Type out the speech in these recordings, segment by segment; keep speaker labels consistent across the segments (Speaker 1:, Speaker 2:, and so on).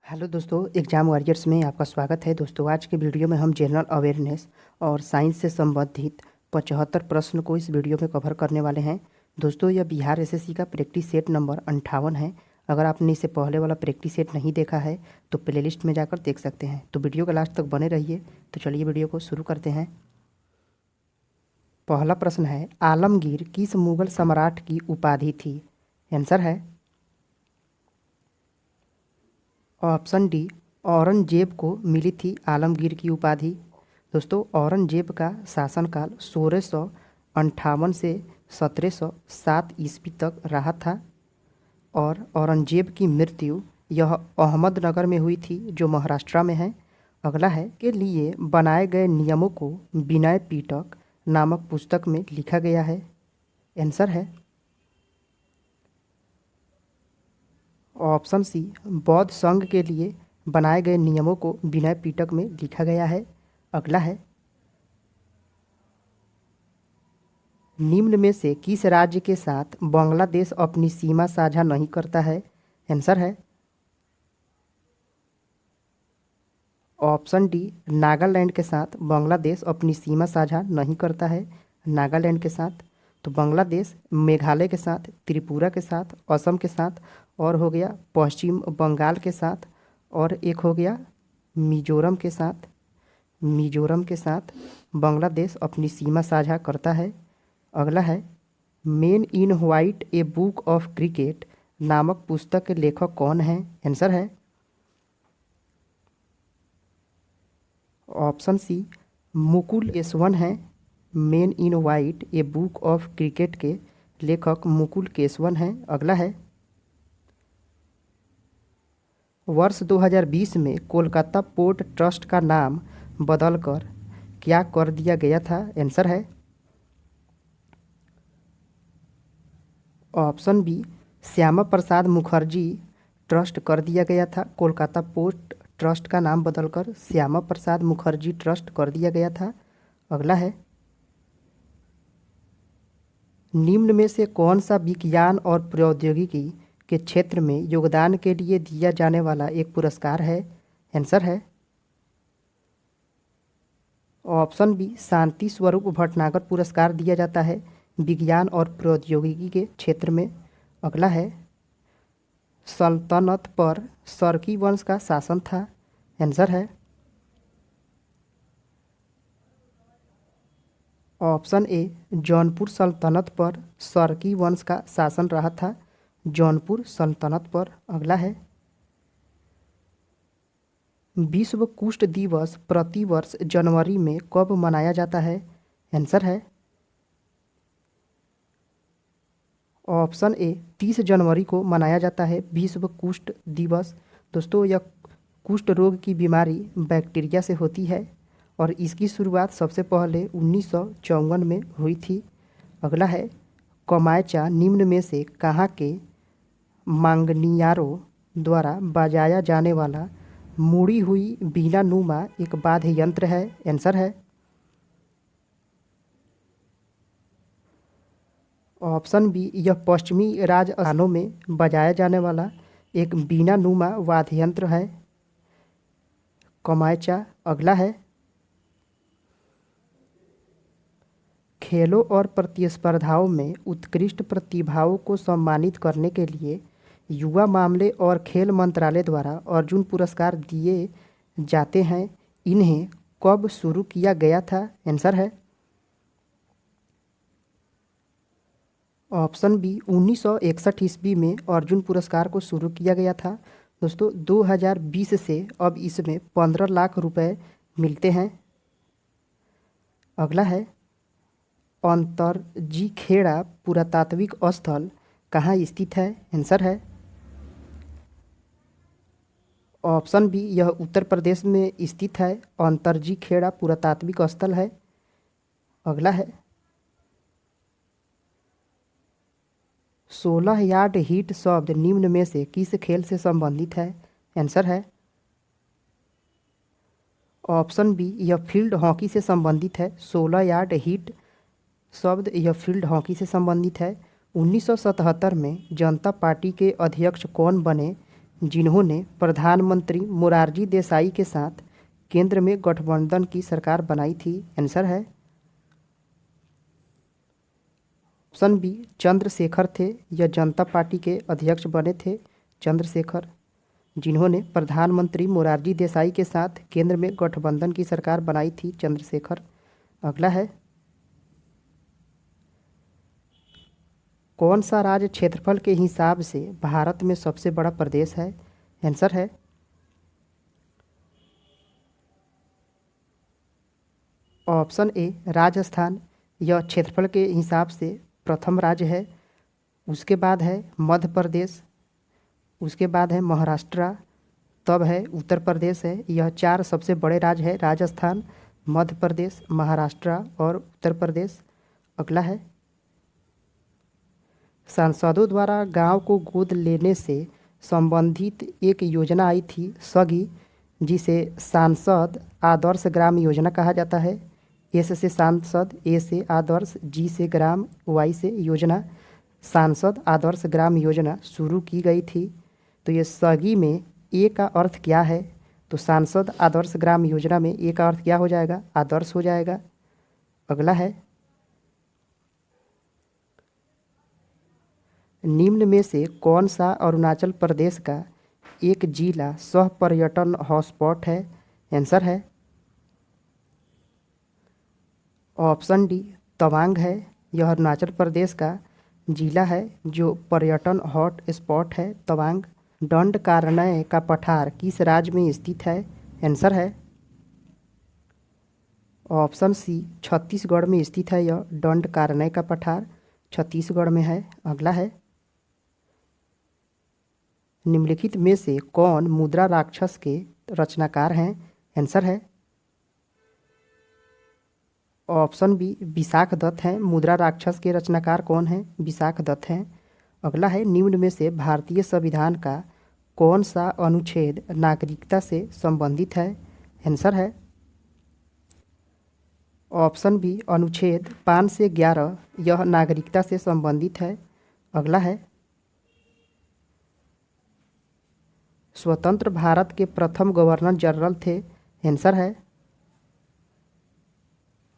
Speaker 1: Hello दोस्तों, exam warriors में आपका स्वागत है। दोस्तों, आज के वीडियो में हम जनरल अवेयरनेस और साइंस से संबंधित 75 प्रश्न को इस वीडियो में कवर करने वाले हैं। दोस्तों, यह बिहार एसएससी का प्रैक्टिस सेट नंबर 58 है। अगर आपने इससे पहले वाला प्रैक्टिस सेट नहीं देखा है तो प्लेलिस्ट में जाकर देख सकते हैं। तो वीडियो के लास्ट तक बने रहिए। तो चलिए वीडियो को शुरू करते हैं। पहला प्रश्न है, आलमगीर किस मुगल सम्राट की उपाधि थी? आंसर है ऑप्शन डी, औरंगजेब को मिली थी आलमगीर की उपाधि। दोस्तों, औरंगजेब का शासनकाल 1658 से 1707 ईस्वी तक रहा था और औरंगजेब की मृत्यु यह अहमदनगर में हुई थी, जो महाराष्ट्र में है। अगला है के लिए बनाए गए नियमों को विनय पिटक नामक पुस्तक में लिखा गया है। आंसर है ऑप्शन सी, बौद्ध संघ के लिए बनाए गए नियमों को विनय पिटक में लिखा गया है। अगला है, निम्न में से किस राज्य के साथ बांग्लादेश अपनी सीमा साझा नहीं करता है? आंसर है ऑप्शन डी, नागालैंड के साथ बांग्लादेश अपनी सीमा साझा नहीं करता है। नागालैंड के साथ तो बांग्लादेश मेघालय के साथ, त्रिपुरा के साथ, असम के साथ, और हो गया पश्चिम बंगाल के साथ, और एक हो गया मिजोरम के साथ। मिजोरम के साथ बांग्लादेश अपनी सीमा साझा करता है। अगला है, man in white a book of cricket नामक पुस्तक के लेखक कौन है? आंसर है ऑप्शन सी, मुकुल केशवन है। Man in white a book of cricket के लेखक मुकुल केशवन हैं। अगला है, वर्ष 2020 में कोलकाता पोर्ट ट्रस्ट का नाम बदलकर क्या कर दिया गया था? आंसर है option B, Shyama Prasad Mukherjee trust कर दिया गया था। कोलकाता पोर्ट ट्रस्ट का नाम बदलकर श्यामा प्रसाद मुखर्जी ट्रस्ट कर दिया गया था। अगला है, निम्न में से कौन सा विज्ञान और प्रौद्योगिकी के क्षेत्र में योगदान के लिए दिया जाने वाला एक पुरस्कार है? आंसर है ऑप्शन बी, शांति स्वरूप भटनागर पुरस्कार दिया जाता है विज्ञान और प्रौद्योगिकी के क्षेत्र में। अगला है, सल्तनत पर सरकी वंश का शासन था। आंसर है ऑप्शन ए, जौनपुर सल्तनत पर सरकी वंश का शासन रहा था। जौनपुर सल्तनत पर। अगला है, विश्व कुष्ठ दिवस प्रतिवर्ष जनवरी में कब मनाया जाता है? आंसर है ऑप्शन ए, 30 जनवरी को मनाया जाता है विश्व कुष्ठ दिवस। दोस्तों, यह कुष्ठ रोग की बीमारी बैक्टीरिया से होती है और इसकी शुरुआत सबसे पहले 1954 में हुई थी। अगला है, कमायचा निम्न में से कहाँ के मांगनियारों द्वारा बजाया जाने वाला मुड़ी हुई बीना नुमा एक वाद्य यंत्र है? आंसर है ऑप्शन बी, यह पश्चिमी राजस्थानों में बजाया जाने वाला एक बीना नुमा वाद्य यंत्र है, कमायचा। अगला है, खेलों और प्रतिस्पर्धाओं में उत्कृष्ट प्रतिभाओं को सम्मानित करने के लिए युवा मामले और खेल मंत्रालय द्वारा अर्जुन पुरस्कार दिए जाते हैं। इन्हें कब शुरू किया गया था? आंसर है ऑप्शन बी, 1961 ईस्वी में अर्जुन पुरस्कार को शुरू किया गया था। दोस्तों, 2020 से अब इसमें 15 लाख रुपए मिलते हैं। अगला है, अंतरजी खेड़ा पुरातात्विक स्थल कहाँ स्थित है? आंसर है ऑप्शन बी, यह उत्तर प्रदेश में स्थित है। अंतरजी खेड़ा पुरातात्विक स्थल है। अगला है, 16 यार्ड हिट शब्द निम्न में से किस खेल से संबंधित है? आंसर है ऑप्शन बी, यह फील्ड हॉकी से संबंधित है। 16 यार्ड हिट शब्द यह फील्ड हॉकी से संबंधित है। 1977 में जनता पार्टी के अध्यक्ष कौन बने जिन्होंने प्रधानमंत्री मोरारजी देसाई के साथ केंद्र में गठबंधन की सरकार बनाई थी। आंसर है ऑप्शन बी चंद्रशेखर थे। यह जनता पार्टी के अध्यक्ष बने थे चंद्रशेखर, जिन्होंने प्रधानमंत्री मोरारजी देसाई के साथ केंद्र में गठबंधन की सरकार बनाई थी चंद्रशेखर। अगला है, कौन सा राज्य क्षेत्रफल के हिसाब से भारत में सबसे बड़ा प्रदेश है? आंसर है ऑप्शन ए राजस्थान। यह क्षेत्रफल के हिसाब से प्रथम राज्य है। उसके बाद है मध्य प्रदेश, उसके बाद है महाराष्ट्र, तब है उत्तर प्रदेश है। यह चार सबसे बड़े राज्य है, राजस्थान, मध्य प्रदेश, महाराष्ट्र और उत्तर प्रदेश। अगला है, सांसदों द्वारा गांव को गोद लेने से संबंधित एक योजना आई थी सगी, जिसे सांसद आदर्श ग्राम योजना कहा जाता है। एस से सांसद, ए से आदर्श, जी से ग्राम, वाई से योजना। सांसद आदर्श ग्राम योजना शुरू की गई थी। तो ये सगी में ए का अर्थ क्या है? तो सांसद आदर्श ग्राम योजना में ए का अर्थ क्या हो जाएगा? आदर्श हो जाएगा। अगला है, निम्न में से कौन सा अरुणाचल प्रदेश का एक जिला सह पर्यटन हॉटस्पॉट है? आंसर है ऑप्शन डी तवांग है। यह अरुणाचल प्रदेश का जिला है जो पर्यटन हॉट स्पॉट है, तवांग। दंडकारण्य का पठार किस राज्य में स्थित है? आंसर है ऑप्शन सी छत्तीसगढ़ में स्थित है। यह दंडकारण्य का पठार छत्तीसगढ़ में है। अगला है, निम्नलिखित में से कौन मुद्रा राक्षस के रचनाकार हैं? आंसर है ऑप्शन बी विशाख दत्त हैं। मुद्रा राक्षस के रचनाकार कौन हैं? विशाख दत्त हैं। अगला है, निम्न में से भारतीय संविधान का कौन सा अनुच्छेद नागरिकता से संबंधित है? आंसर है ऑप्शन बी अनुच्छेद 5 से 11, यह नागरिकता से संबंधित है। अगला है, स्वतंत्र भारत के प्रथम गवर्नर जनरल थे। आंसर है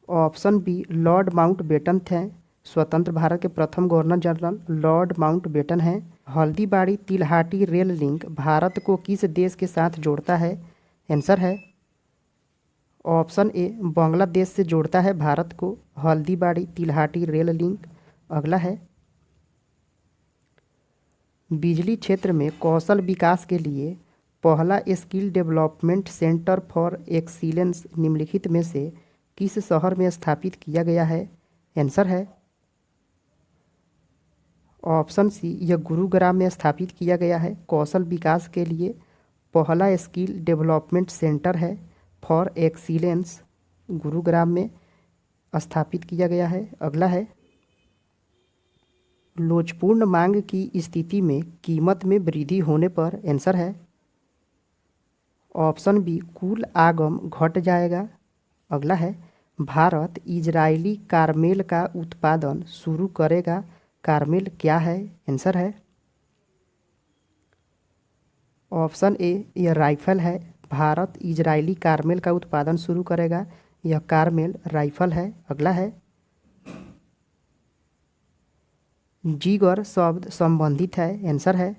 Speaker 1: ऑप्शन बी लॉर्ड माउंटबेटन थे। स्वतंत्र भारत के प्रथम गवर्नर जनरल लॉर्ड माउंटबेटन हैं। हल्दीबाड़ी तिलहाटी रेल लिंक भारत को किस देश के साथ जोड़ता है? आंसर है ऑप्शन ए बांग्लादेश से जोड़ता है भारत को हल्दीबाड़ी तिलहाटी रेल लिंक। अगला है, बिजली क्षेत्र में कौशल विकास के लिए पहला skill development centre for excellence निम्नलिखित में से किस शहर में स्थापित किया गया है? आंसर है ऑप्शन सी यह गुरुग्राम में स्थापित किया गया है। कौशल विकास के लिए पहला स्किल डेवलपमेंट सेंटर है फॉर एक्सीलेंस, गुरुग्राम में स्थापित किया गया है। अगला है, लोचपूर्ण मांग की स्थिति में कीमत में वृद्धि होने पर आंसर है ऑप्शन बी कुल आगम घट जाएगा। अगला है, भारत इजरायली कारमेल का उत्पादन शुरू करेगा। कारमेल क्या है? आंसर है ऑप्शन ए यह राइफल है। भारत इजरायली कारमेल का उत्पादन शुरू करेगा, यह कारमेल राइफल है। अगला है, जिगर शब्द संबंधित है। आंसर है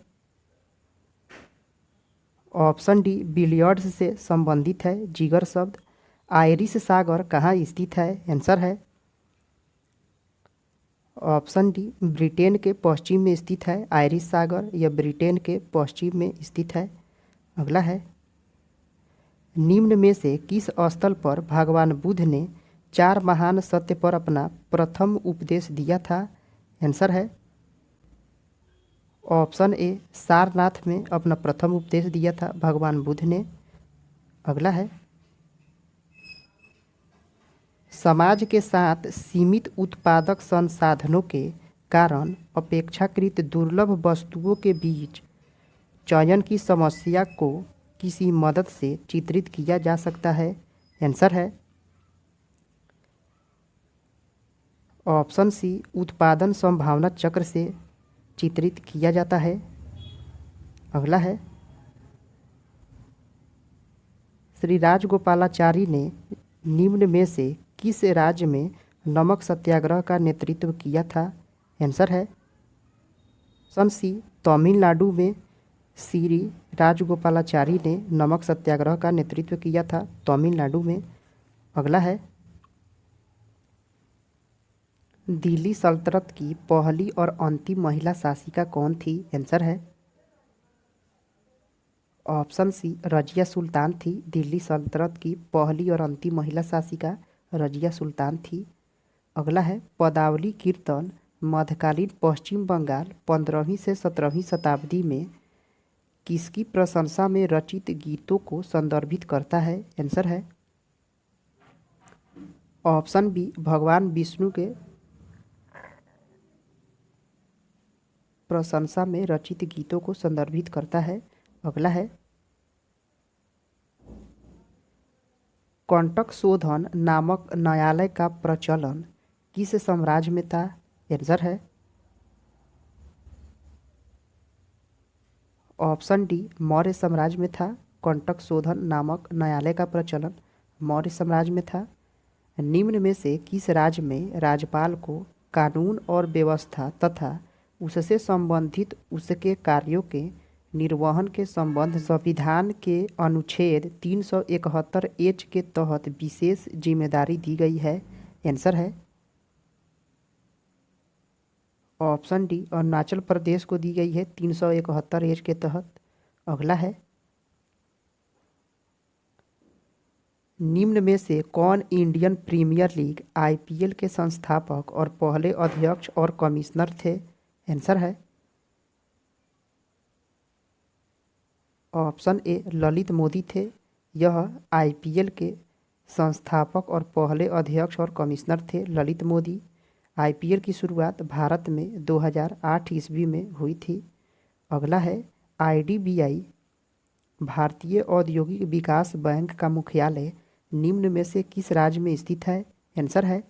Speaker 1: ऑप्शन डी बिलियर्ड्स से संबंधित है जिगर शब्द। आयरिश सागर कहाँ स्थित है? आंसर है ऑप्शन डी ब्रिटेन के पश्चिम में स्थित है आयरिश सागर, यह ब्रिटेन के पश्चिम में स्थित है। अगला है, निम्न में से किस स्थल पर भगवान बुद्ध ने 4 महान सत्य पर अपना प्रथम उपदेश दिया था? आंसर है ऑप्शन ए सारनाथ में अपना प्रथम उपदेश दिया था भगवान बुद्ध ने। अगला है, समाज के साथ सीमित उत्पादक संसाधनों के कारण अपेक्षाकृत दुर्लभ वस्तुओं के बीच चयन की समस्या को किसी मदद से चित्रित किया जा सकता है? आंसर है ऑप्शन सी उत्पादन संभावना चक्र से चित्रित किया जाता है। अगला है, श्री राजगोपालाचारी ने निम्न में से किस राज्य में नमक सत्याग्रह का नेतृत्व किया था? आंसर है ऑप्शन सी तमिलनाडु में श्री राजगोपालाचारी ने नमक सत्याग्रह का नेतृत्व किया था तमिलनाडु में। अगला है दिल्ली सल्तनत की पहली और अंतिम महिला शासिका कौन थी? आंसर है ऑप्शन सी रजिया सुल्तान थी। दिल्ली सल्तनत की पहली और अंतिम महिला शासिका रजिया सुल्तान थी। अगला है पदावली कीर्तन मध्यकालीन पश्चिम बंगाल 15वीं से 17वीं शताब्दी में किसकी प्रशंसा में रचित गीतों को संदर्भित करता है? आंसर है ऑप्शन बी भगवान विष्णु के प्रशंसा में रचित गीतों को संदर्भित करता है। अगला है कंटक शोधन नामक न्यायालय का प्रचलन किस साम्राज्य में था? आंसर है ऑप्शन डी मौर्य साम्राज्य में था। कंटक शोधन नामक न्यायालय का प्रचलन मौर्य साम्राज्य में था। निम्न में से किस राज्य में राज्यपाल को कानून और व्यवस्था तथा उससे संबंधित उसके कार्यों के निर्वहन के संबंध संविधान के अनुच्छेद 371 एच के तहत विशेष जिम्मेदारी दी गई है? आंसर है ऑप्शन डी अरुणाचल प्रदेश को दी गई है 371 एच के तहत। अगला है निम्न में से कौन इंडियन प्रीमियर लीग आईपीएल के संस्थापक और पहले अध्यक्ष और कमिश्नर थे? आंसर है ऑप्शन ए ललित मोदी थे। यह आईपीएल के संस्थापक और पहले अध्यक्ष और कमिश्नर थे ललित मोदी। आईपीएल की शुरुआत भारत में 2008 ईस्वी में हुई थी। अगला है आईडीबीआई भारतीय औद्योगिक विकास बैंक का मुख्यालय निम्न में से किस राज्य में स्थित है? आंसर है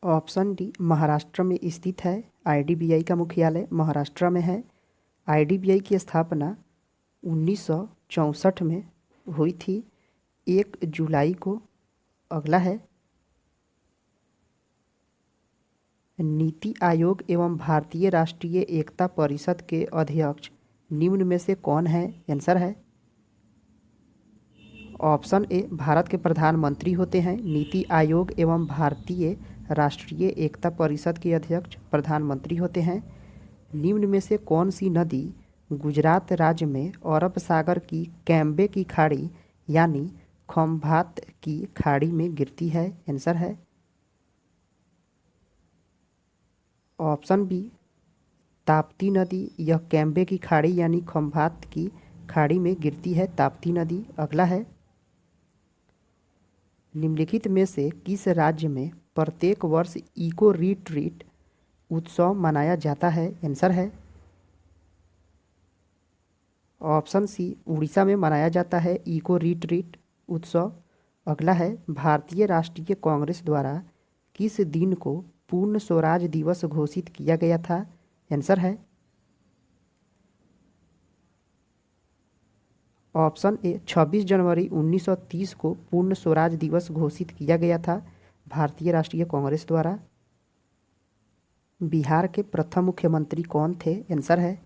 Speaker 1: ऑप्शन डी महाराष्ट्र में स्थित है। आईडीबीआई का मुख्यालय महाराष्ट्र में है। आईडीबीआई की स्थापना 1964 में हुई थी 1 जुलाई को। अगला है नीति आयोग एवं भारतीय राष्ट्रीय एकता परिषद के अध्यक्ष निम्न में से कौन है? आंसर है ऑप्शन ए भारत के प्रधानमंत्री होते हैं। नीति आयोग एवं भारतीय राष्ट्रीय एकता परिषद के अध्यक्ष प्रधानमंत्री होते हैं। निम्न में से कौन सी नदी गुजरात राज्य में अरब सागर की कैम्बे की खाड़ी यानी खंभात की खाड़ी में गिरती है? आंसर है ऑप्शन बी ताप्ती नदी। यह कैम्बे की खाड़ी यानी खंभात की खाड़ी में गिरती है ताप्ती नदी। अगला है निम्नलिखित में से किस राज्य में प्रत्येक वर्ष इको रिट्रीट उत्सव मनाया जाता है? आंसर है ऑप्शन सी उड़ीसा में मनाया जाता है इको रिट्रीट उत्सव। अगला है भारतीय राष्ट्रीय कांग्रेस द्वारा किस दिन को पूर्ण स्वराज दिवस घोषित किया गया था? आंसर है ऑप्शन ए 26 जनवरी 1930 को पूर्ण स्वराज दिवस घोषित किया गया था भारतीय राष्ट्रीय कांग्रेस द्वारा। बिहार के प्रथम मुख्यमंत्री कौन थे? आंसर है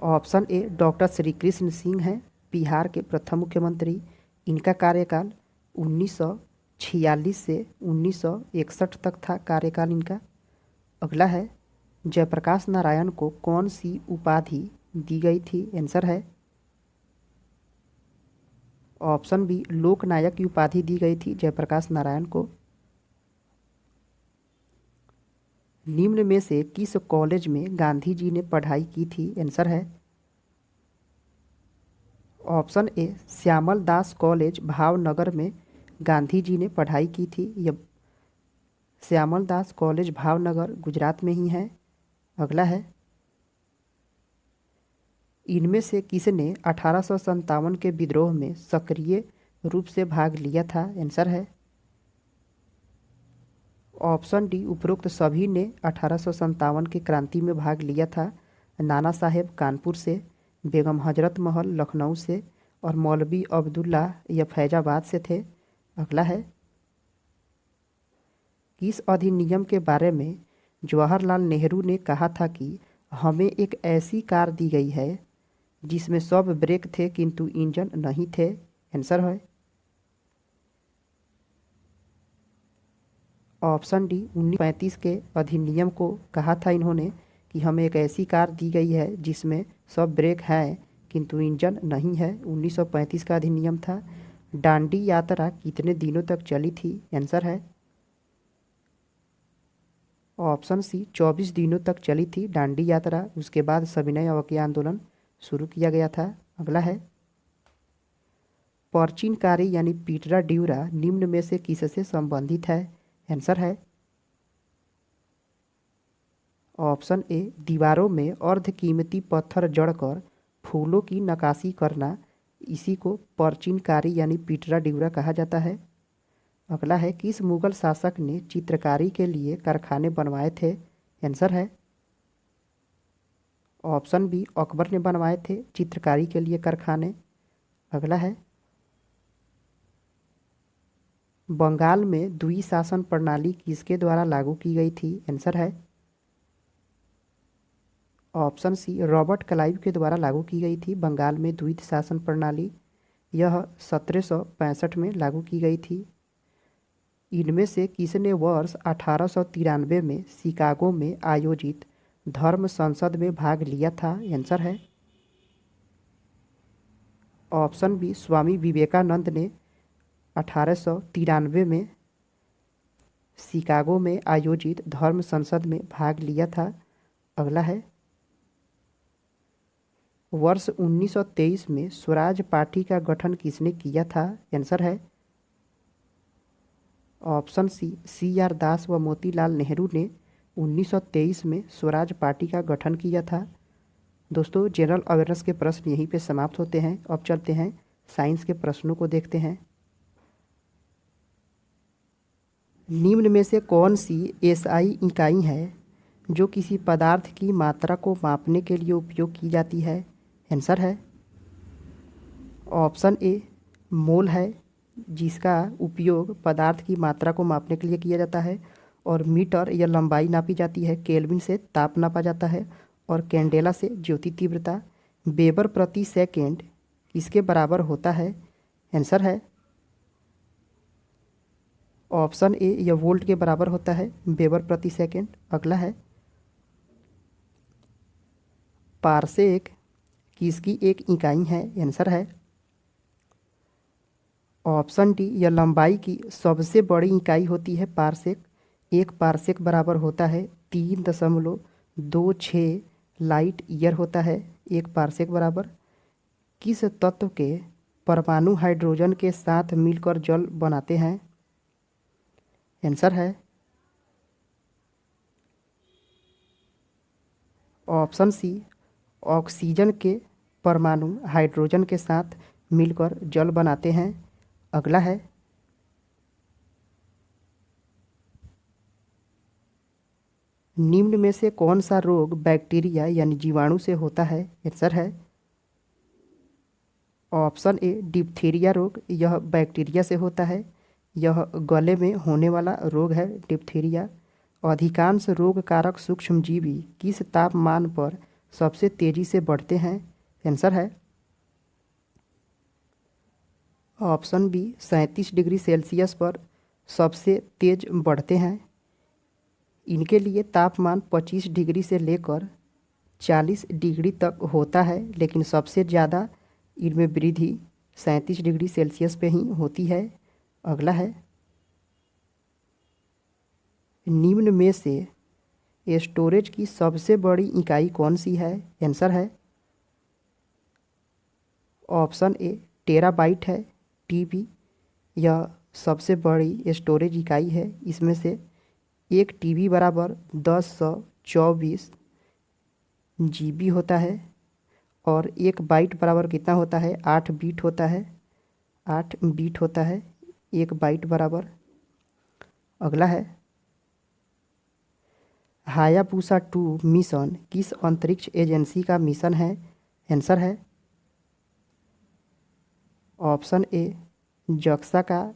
Speaker 1: option A doctor Shri Krishna Singh हैं बिहार के प्रथम मुख्यमंत्री। इनका कार्यकाल 1946 से 1961 तक था कार्यकाल इनका। अगला है जयप्रकाश नारायण को कौन सी उपाधि दी गई थी? आंसर है ऑप्शन बी लोकनायक की उपाधि दी गई थी जयप्रकाश नारायण को। निम्न में से किस कॉलेज में गांधी जी ने पढ़ाई की थी? आंसर है option A Shyamal Das college Bhavnagar में गांधी जी ने पढ़ाई की थी। यह श्यामल दास कॉलेज भावनगर गुजरात में ही है। अगला है इनमें से किसने 1857 के विद्रोह में सक्रिय रूप से भाग लिया था? आंसर है ऑप्शन डी उपरोक्त सभी ने 1857 की क्रांति में भाग लिया था। नाना साहेब कानपुर से, बेगम हजरत महल लखनऊ से और मौलवी अब्दुल्ला यह फैजाबाद से थे। अगला है, किस अधिनियम के बारे में जवाहरलाल नेहरू ने कहा था कि हमें एक ऐसी कार दी गई है जिसमें सब ब्रेक थे किंतु इंजन नहीं थे? आंसर है ऑप्शन डी, 1935 के अधिनियम को कहा था इन्होंने कि हमें एक ऐसी कार दी गई है जिसमें सब ब्रेक हैं किंतु इंजन नहीं है। 1935 का अधिनियम था। दांडी यात्रा कितने दिनों तक चली थी? आंसर है ऑप्शन सी, 24 दिनों तक चली थी दांडी यात्रा। उसके बाद सविनय अवज्ञा आंदोलन शुरू किया गया था। अगला है, पर्चिनकारी यानी पीटरा ड्यूरा निम्न में से किससे संबंधित है? आंसर है ऑप्शन ए, दीवारों में अर्ध कीमती पत्थर जड़कर फूलों की नक्काशी करना, इसी को पर्चिनकारी यानी पीटरा ड्यूरा कहा जाता है। अगला है, किस मुगल शासक ने चित्रकारी के लिए कारखाने बनवाए थे? आंसर है ऑप्शन बी, अकबर ने बनवाए थे चित्रकारी के लिए कारखाने। अगला है, बंगाल में द्विशासन प्रणाली किसके द्वारा लागू की गई थी? आंसर है ऑप्शन सी, रॉबर्ट क्लाइव के द्वारा लागू की गई थी बंगाल में द्वित शासन प्रणाली। यह 1765 में लागू की गई थी। इनमें से किसने वर्ष 1893 में शिकागो में आयोजित धर्म संसद में भाग लिया था? आंसर है ऑप्शन बी, स्वामी विवेकानंद ने 1893 में शिकागो में आयोजित धर्म संसद में भाग लिया था। अगला है, वर्ष 1923 में स्वराज पार्टी का गठन किसने किया था? आंसर है ऑप्शन सी, CR दास व मोतीलाल नेहरू ने 1923 में स्वराज पार्टी का गठन किया था। दोस्तों, जनरल अवेयरनेस के प्रश्न यहीं पे समाप्त होते हैं। अब चलते हैं साइंस के प्रश्नों को देखते हैं। निम्न में से कौन सी SI इकाई है जो किसी पदार्थ की मात्रा को मापने के लिए उपयोग की जाती है? आंसर है ऑप्शन ए, मोल है, जिसका उपयोग पदार्थ की मात्रा को मापने के लिए किया जाता है। और मीटर या लंबाई नापी जाती है। केल्विन से ताप नापा जाता है और कैंडेला से ज्योति तीव्रता। वेबर प्रति सेकेंड किसके बराबर होता है? आंसर है ऑप्शन ए, यह वोल्ट के बराबर होता है वेबर प्रति सेकेंड। अगला है, पारसेक किसकी एक इकाई है? आंसर है ऑप्शन डी, यह लंबाई की सबसे बड़ी इकाई होती है पारसेक। एक पारसेक बराबर होता है 3.26 लाइट ईयर होता है एक पारसेक बराबर। किस तत्व के परमाणु हाइड्रोजन के साथ मिलकर जल बनाते हैं? आंसर है ऑप्शन सी, ऑक्सीजन के परमाणु हाइड्रोजन के साथ मिलकर जल बनाते हैं। अगला है, निम्न में से कौन सा रोग बैक्टीरिया यानी जीवाणु से होता है? आंसर है ऑप्शन ए, डिप्थीरिया रोग। यह बैक्टीरिया से होता है। यह गले में होने वाला रोग है डिप्थीरिया। अधिकांश रोग कारक सूक्ष्मजीवी किस तापमान पर सबसे तेजी से बढ़ते हैं? आंसर है ऑप्शन बी, 37 डिग्री सेल्सियस पर सबसे तेज बढ़ते हैं। इनके लिए तापमान 25 डिग्री से लेकर 40 डिग्री तक होता है, लेकिन सबसे ज़्यादा इनमें वृद्धि 37 डिग्री सेल्सियस पे ही होती है। अगला है, निम्न में से स्टोरेज की सबसे बड़ी इकाई कौन सी है? आंसर है ऑप्शन ए, टेराबाइट है TB। यह सबसे बड़ी स्टोरेज इकाई है। इसमें से एक TB बराबर 1024 GB होता है और एक बाइट बराबर कितना होता है? 8 बीट होता है। 8 बीट होता है एक बाइट बराबर। अगला है, हायाबुसा 2 मिशन किस अंतरिक्ष एजेंसी का मिशन है? आंसर है ऑप्शन ए जक्सा का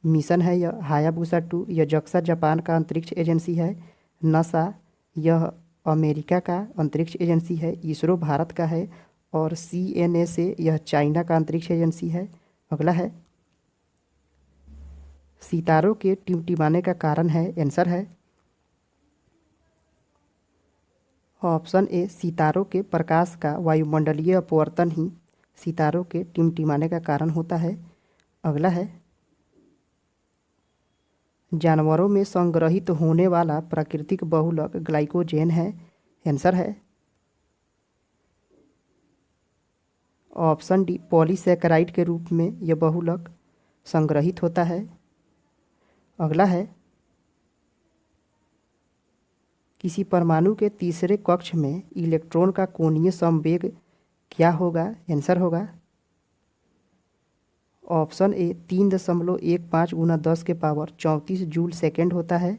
Speaker 1: मिशन है यह हायाबुसा 2। यह जक्सा जापान का अंतरिक्ष एजेंसी है। नासा यह अमेरिका का अंतरिक्ष एजेंसी है। इसरो भारत का है। और CNSA यह चाइना का अंतरिक्ष एजेंसी है। अगला है सितारों के टिमटिमाने का कारण है। आंसर है ऑप्शन ए सितारों के प्रकाश का वायुमंडलीय अपवर्तन ही सितारों के टिमटिमाने का कारण होता है। अगला है जानवरों में संग्रहित होने वाला प्राकृतिक बहुलक ग्लाइकोजेन है। आंसर है ऑप्शन डी पॉलीसैकेराइड के रूप में यह बहुलक संग्रहित होता है। अगला है किसी परमाणु के तीसरे कक्ष में इलेक्ट्रॉन का कोणीय संवेग क्या होगा? आंसर होगा ऑप्शन ए 3.15 गुना 10 के पावर 34 जूल सेकेंड होता है।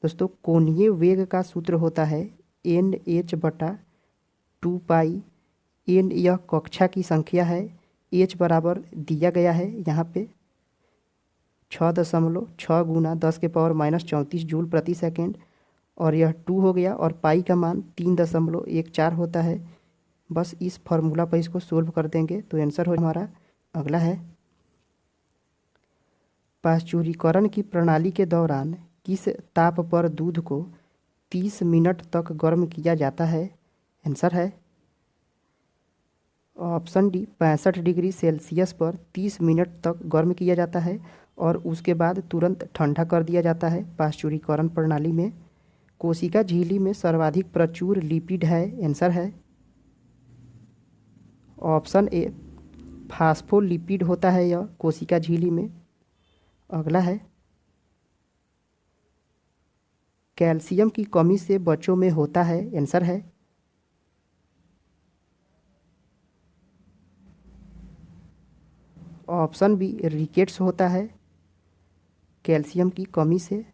Speaker 1: दोस्तों कोणीय वेग का सूत्र होता है NH/2 n यह कक्षा की संख्या है। h बराबर दिया गया है यहाँ पे 6.6 गुना 10 के पावर -34 जूल प्रति सेकेंड और यह 2 हो गया और पाई का मान 3.14 होता है। बस इस फॉर्मूला पर इसको सोल्व कर देंगे तो आंसर हो हमारा। अगला है पाश्चुरीकरण की प्रणाली के दौरान किस ताप पर दूध को 30 मिनट तक गर्म किया जाता है? आंसर है ऑप्शन डी 65 डिग्री सेल्सियस पर 30 मिनट तक गर्म किया जाता है और उसके बाद तुरंत ठंडा कर दिया जाता है। पाश्चुरीकरण प्रणाली में कोशिका झिल्ली में सर्वाधिक प्रचुर लिपिड है। आंसर है ऑप्शन ए फास्फोलिपिड होता है यह कोशिका झिल्ली में। अगला है कैल्शियम की कमी से बच्चों में होता है। आंसर है ऑप्शन बी रिकेट्स होता है कैल्शियम की कमी से।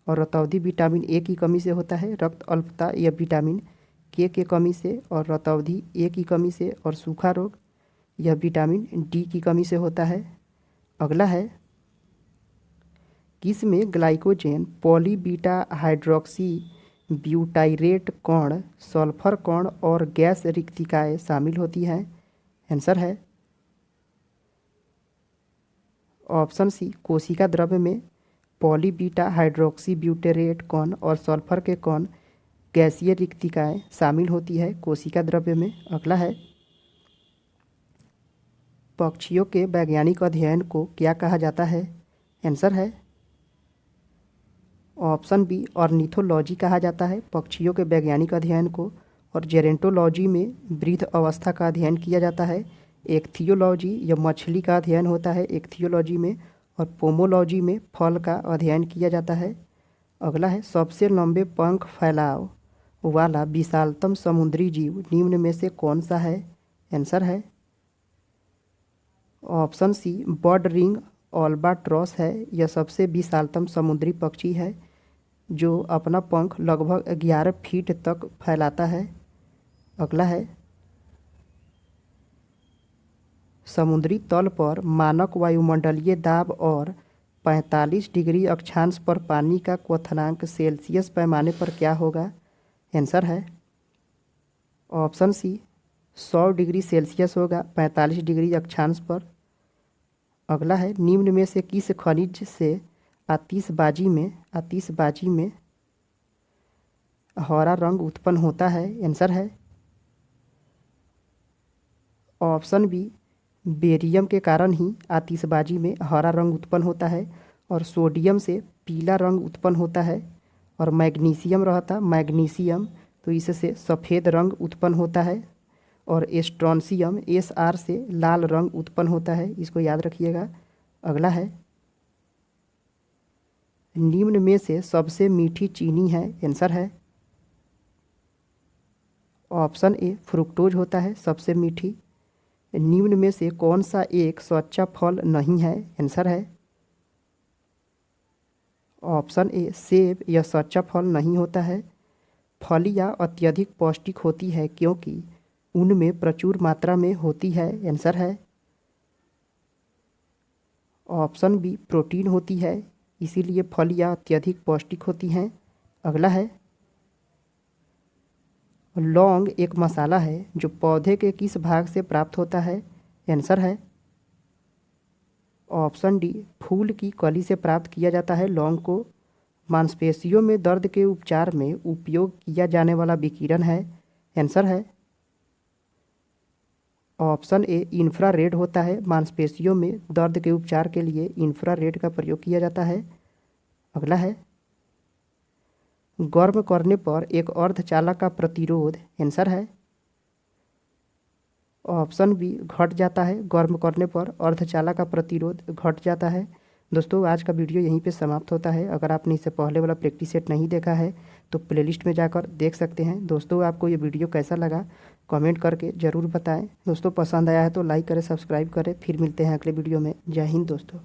Speaker 1: और रतौंधी विटामिन ए की कमी से होता है। रक्त अल्पता यह विटामिन के कमी से और रतौंधी ए की कमी से। और सूखा रोग यह विटामिन डी की कमी से होता है। अगला है किस में ग्लाइकोजेन पॉलीबीटा हाइड्रोक्सी ब्यूटाइरेट कण सल्फर कण और गैस रिक्तिकाएँ शामिल होती हैं? आंसर है ऑप्शन सी कोशिका द्रव्य में पॉलीबीटा हाइड्रोक्सी ब्यूटेरेट कण और सल्फर के कण गैसीय रिक्तिकाएँ शामिल होती है कोशिका द्रव्य में। अगला है पक्षियों के वैज्ञानिक अध्ययन को क्या कहा जाता है? आंसर है ऑप्शन बी ऑर्निथोलॉजी कहा जाता है पक्षियों के वैज्ञानिक अध्ययन को। और जेरेंटोलॉजी में वृद्ध अवस्था का अध्ययन किया जाता है। एक्थियोलॉजी यह मछली का अध्ययन होता है एक्थियोलॉजी में। और पोमोलॉजी में फल का अध्ययन किया जाता है। अगला है सबसे लंबे पंख फैलाव वाला विशालतम समुद्री जीव निम्न में से कौन सा है? आंसर है ऑप्शन सी बर्ड रिंग ऑल्बाट्रॉस है। यह सबसे विशालतम समुद्री पक्षी है जो अपना पंख लगभग 11 फीट तक फैलाता है। अगला है समुद्री तल पर मानक वायुमंडलीय दाब और 45 डिग्री अक्षांश पर पानी का क्वथनांक सेल्सियस पैमाने पर क्या होगा? आंसर है ऑप्शन सी 100 डिग्री सेल्सियस होगा 45 डिग्री अक्षांश पर। अगला है निम्न में से किस खनिज से आतिशबाजी में हरा रंग उत्पन्न होता है? आंसर है ऑप्शन बी बेरियम के कारण ही आतिशबाजी में हरा रंग उत्पन्न होता है। और सोडियम से पीला रंग उत्पन्न होता है। और मैग्नीशियम रहता मैग्नीशियम तो इससे सफ़ेद रंग उत्पन्न होता है। और स्ट्रोंशियम Sr से लाल रंग उत्पन्न होता है। इसको याद रखिएगा। अगला है निम्न में से सबसे मीठी चीनी है? आंसर है ऑप्शन ए फ्रुक्टोज होता है सबसे मीठी। निम्न में से कौन सा एक सच्चा फल नहीं है? आंसर है ऑप्शन ए सेब यह सच्चा फल नहीं होता है। फलियाँ अत्यधिक पौष्टिक होती है क्योंकि उनमें प्रचुर मात्रा में होती है। आंसर है ऑप्शन बी प्रोटीन होती है, इसीलिए फलियाँ अत्यधिक पौष्टिक होती हैं। अगला है लौंग एक मसाला है जो पौधे के किस भाग से प्राप्त होता है। आंसर है ऑप्शन डी फूल की कली से प्राप्त किया जाता है। लौंग को मांसपेशियों में दर्द के उपचार में उपयोग किया जाने वाला विकिरण है। आंसर है ऑप्शन ए इंफ्रारेड होता है। मांसपेशियों में दर्द के उपचार के लिए इंफ्रारेड का प्रयोग किया जाता है। अगला है गर्म करने पर एक अर्धचालक का प्रतिरोध। आंसर है ऑप्शन बी घट जाता है। गर्म करने पर अर्धचालक का प्रतिरोध घट जाता है। दोस्तों आज का वीडियो यहीं पे समाप्त होता है। अगर आपने इससे पहले वाला प्रैक्टिस सेट नहीं देखा है तो प्लेलिस्ट में जाकर देख सकते हैं। दोस्तों आपको ये वीडियो कैसा लगा कमेंट करके ज़रूर बताएं। दोस्तों पसंद आया है तो लाइक करें, सब्सक्राइब करें। फिर मिलते हैं अगले वीडियो में। जय हिंद दोस्तों।